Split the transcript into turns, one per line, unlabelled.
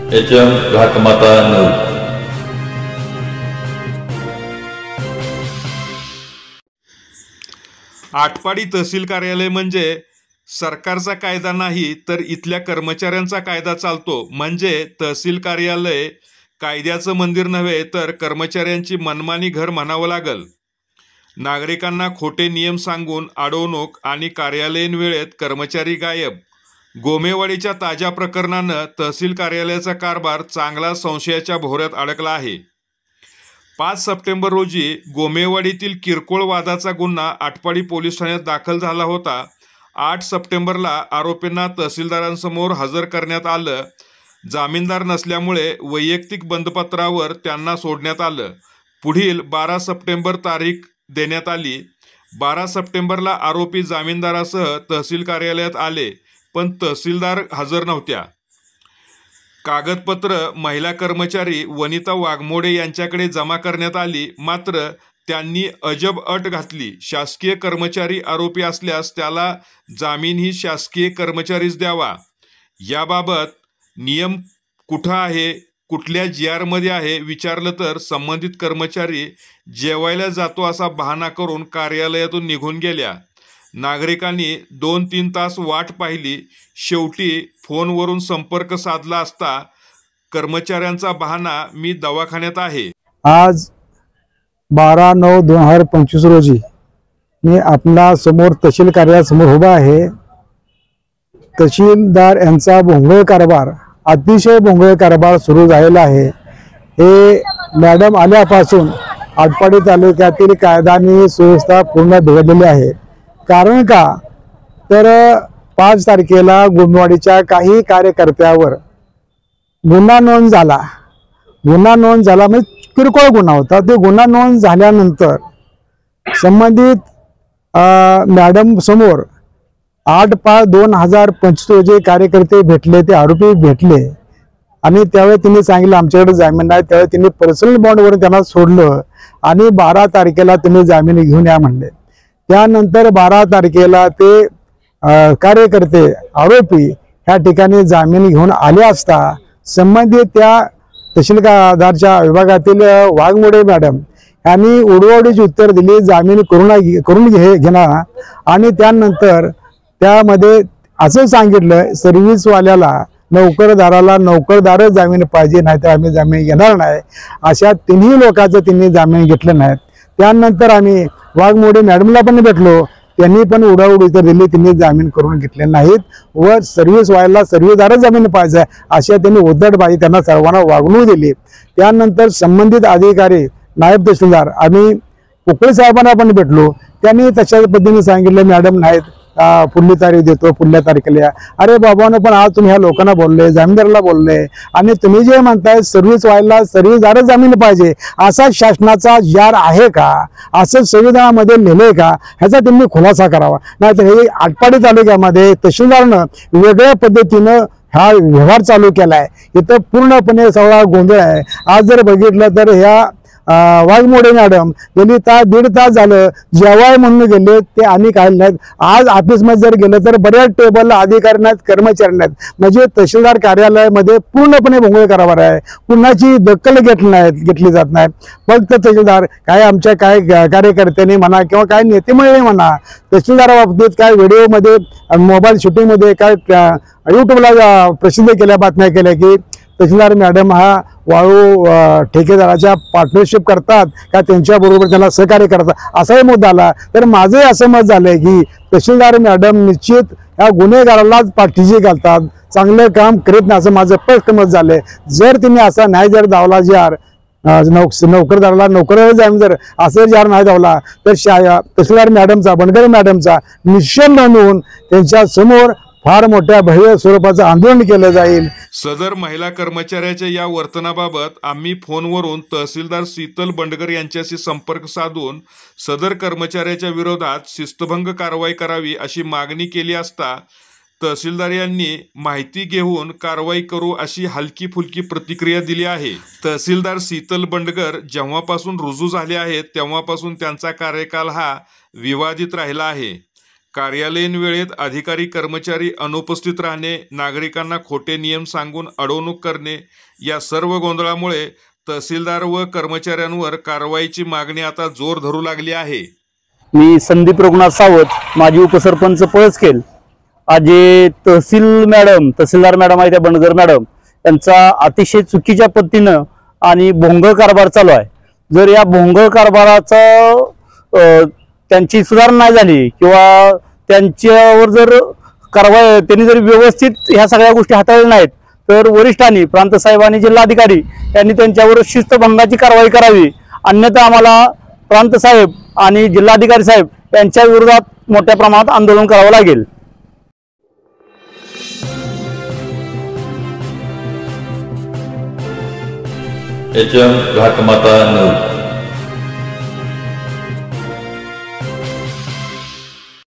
HM घाटमाता news.
Atpadi तहसील कार्यालय म्हणजे सरकारचा कायदा नाही तर इथल्या कर्मचाऱ्यांचा कायदा चालतो. म्हणजे तहसील कार्यालय कायद्याचं मंदिर नव्हे तर कर्मचाऱ्यांची मनमानी घर म्हणावं लागल. नागरिकांना खोटे नियम सांगून अडवणूक आणि कार्यालयीन वेळेत कर्मचारी गायब. गोमेवाडीच्या ताज्या प्रकरणानं तहसील कार्यालयाचा कारभार चांगला संशयाच्या भोवऱ्यात अडकला आहे. 5 सप्टेंबर रोजी गोमेवाडीतील किरकोळ वादाचा गुन्हा आटपाडी पोलीस ठाण्यात दाखल झाला होता. 8 सप्टेंबरला आरोपींना तहसीलदारांसमोर हजर करण्यात आलं. जामीनदार नसल्यामुळे वैयक्तिक बंधपत्रावर त्यांना सोडण्यात आलं. पुढील 12 सप्टेंबर तारीख देण्यात आली. 12 सप्टेंबरला आरोपी जामीनदारासह तहसील कार्यालयात आले, पण तहसीलदार हजर नव्हत्या. कागदपत्र महिला कर्मचारी वनिता वाघमोडे यांच्याकडे जमा करण्यात आली. मात्र त्यांनी अजब अट घातली. शासकीय कर्मचारी आरोपी असल्यास त्याला जामीनही शासकीय कर्मचारीच द्यावा. याबाबत नियम कुठं आहे, कुठल्या GR मध्ये आहे विचारलं तर संबंधित कर्मचारी जेवायला जातो असा बहाणा करून कार्यालयातून निघून गेल्या. नागरिकांनी 2-3 तास वाट पाहिली. शेवटी फोनवरून संपर्क साधला असता कर्मचाऱ्यांचा बहाणा मी दवाखान्यात आहे.
आज 12/9/2025 रोजी मी आपला समोर तहसील कार्यालयासमोर उभा आहे. तहसीलदार यांचा भोंगळ कारभार, अतिशय भोंगळ कारभार सुरू झालेला आहे. हे मॅडम आल्यापासून आटपाडी तालुक्यातील कायदा आणि सुव्यवस्था पूर्ण बिघडलेली आहे. कारण का तर 5 तारखेला गोमेवाडीच्या काही कार्यकर्त्यावर गुन्हा नोंद झाला. म्हणजे किरकोळ गुन्हा होता. ते गुन्हा नोंद झाल्यानंतर संबंधित मॅडम समोर 8/5/2025 रोजी कार्यकर्ते भेटले, ते आरोपी भेटले आणि त्यावेळी त्यांनी सांगितलं आमच्याकडे जामीन नाही. त्यावेळी त्यांनी पर्सनल बॉन्डवरून त्यांना सोडलं आणि 12 तारखेला तुम्ही जामीन घेऊन या म्हणले. त्यानंतर 12 तारखेला ते कार्यकर्ते आरोपी ह्या ठिकाणी जामीन घेऊन आले असता संबंधित त्या तहसीलदारच्या विभागातील वाघमोडे मॅडम यांनी उडवाउडीची उत्तर दिली, जामीन करून घेणार. आणि त्यानंतर त्यामध्ये असं सांगितलं सर्व्हिसवाल्याला, नोकरदाराला नोकरदारच जामीन पाहिजे, नाहीतर आम्ही जामीन घेणार नाही. अशा तिन्ही लोकांचं त्यांनी जामीन घेतलं नाही. त्यानंतर आम्ही वाघमोडे मॅडमला पण भेटलो, त्यांनी पण उडाउड उत्तर दिली, त्यांनी जामीन करून घेतले नाहीत व सर्व्हिस व्हायला सर्व्हिसदारच जामीन पाहिजे अशा त्यांनी उद्धटबाजी त्यांना सर्वांना वागणूक दिली. त्यानंतर संबंधित अधिकारी नायब तहसीलदार आम्ही पोकळे साहेबांना पण भेटलो. त्यांनी तशा पद्धतीने सांगितलं मॅडम नाहीत, पुढली तारीख देतो, पुढल्या तारखेला या. अरे बाबांनो, पण आज तुम्ही ह्या लोकांना बोलले, जामीनदाराला बोलले आणि तुम्ही जे म्हणताय सर्व्हिस व्हायला सर्व्हिसदारच जामीन पाहिजे असा शासनाचा GR आहे का, असं संविधानामध्ये लिहिलंय का, ह्याचा त्यांनी खुलासा करावा. नाहीतर हे आटपाडी तालुक्यामध्ये तहसीलदारनं वेगळ्या पद्धतीनं हा व्यवहार चालू केलाय. इथं पूर्णपणे सगळा गोंधळ आहे. आज जर बघितलं तर ह्या वाघमोडे मॅडम गेली 1.5 तास झालं जेवाय म्हणून गेले, ते आणि काय नाहीत. आज ऑफिसमध्ये जर गेलं तर बऱ्याच टेबलला अधिकारी नाहीत, कर्मचारी नाहीत. म्हणजे तहसीलदार कार्यालयामध्ये पूर्णपणे भोंगळ कारभार आहे. कुणाची दखल घेतली जात नाही. फक्त तहसीलदार काय आमच्या काय कार्यकर्त्यांनी म्हणा किंवा काय नेते मंडळी म्हणा तहसीलदाराबाबतीत काय व्हिडिओमध्ये मोबाईल शूटिंगमध्ये काय यूट्यूबला प्रसिद्ध केल्या, बातम्या केल्या की तहसीलदार मॅडम हा वाळू ठेकेदाराच्या पार्टनरशिप करतात का त्यांच्याबरोबर त्याला सहकार्य करतात असाही मुद्दा आला. तर माझंही असं मत झालंय की तहसीलदार मॅडम निश्चित या गुन्हेगारालाच पाठीशी घालतात, चांगलं काम करीत नाही असं माझं स्पष्ट मत झालंय. जर त्यांनी असा नाही जर दावला GR नोकरदाराला नोकराला जामीन जर असं GR नाही दावला तर तहसीलदार मॅडमचा, बनकर मॅडमचा निषेध नोंदवून त्यांच्या समोर फार मोठ्या भव्य स्वरूपाचं आंदोलन केलं जाईल.
सदर महिला कर्मचाऱ्याच्या या वर्तनाबाबत आम्ही फोनवरून तहसीलदार शीतल बंडगर यांच्याशी संपर्क साधून सदर कर्मचाऱ्याच्या विरोधात शिस्तभंग कारवाई करावी अशी मागणी केली असता तहसीलदार यांनी माहिती घेऊन कारवाई करू अशी हलकी फुलकी प्रतिक्रिया दिली आहे. तहसीलदार शीतल बंडगर जेव्हापासून रुजू झाले आहेत तेव्हापासून त्यांचा कार्यकाल हा विवादित राहिला आहे. कार्यालयीन वेळेत अधिकारी कर्मचारी अनुपस्थित राहणे, नागरिकांना खोटे नियम सांगून अडवणूक करणे या सर्व गोंधळामुळे तहसीलदार व कर्मचाऱ्यांवर कारवाईची मागणी आता जोर धरू लागली आहे.
मी संदीप रघुनाथ सावत, माजी उपसरपंच पळसखेल. आज जे तहसीलदार मॅडम आहे त्या बंडगर मॅडम यांचा अतिशय चुकीच्या पद्धतीनं आणि भोंगळ कारभार चालू आहे. जर या भोंगळ कारभाराचा त्यांची सुधारणा नाही झाली किंवा त्यांच्यावर जर कारवाई त्यांनी जर व्यवस्थित ह्या सगळ्या गोष्टी हाताळल्या नाहीत तर वरिष्ठांनी, प्रांत साहेब आणि जिल्हाधिकारी यांनी त्यांच्यावर शिस्तभंगाची कारवाई करावी. अन्यथा आम्हाला प्रांत साहेब आणि जिल्हाधिकारी साहेब यांच्या विरोधात मोठ्या प्रमाणात आंदोलन करावं लागेल.
HM घाटमाता news.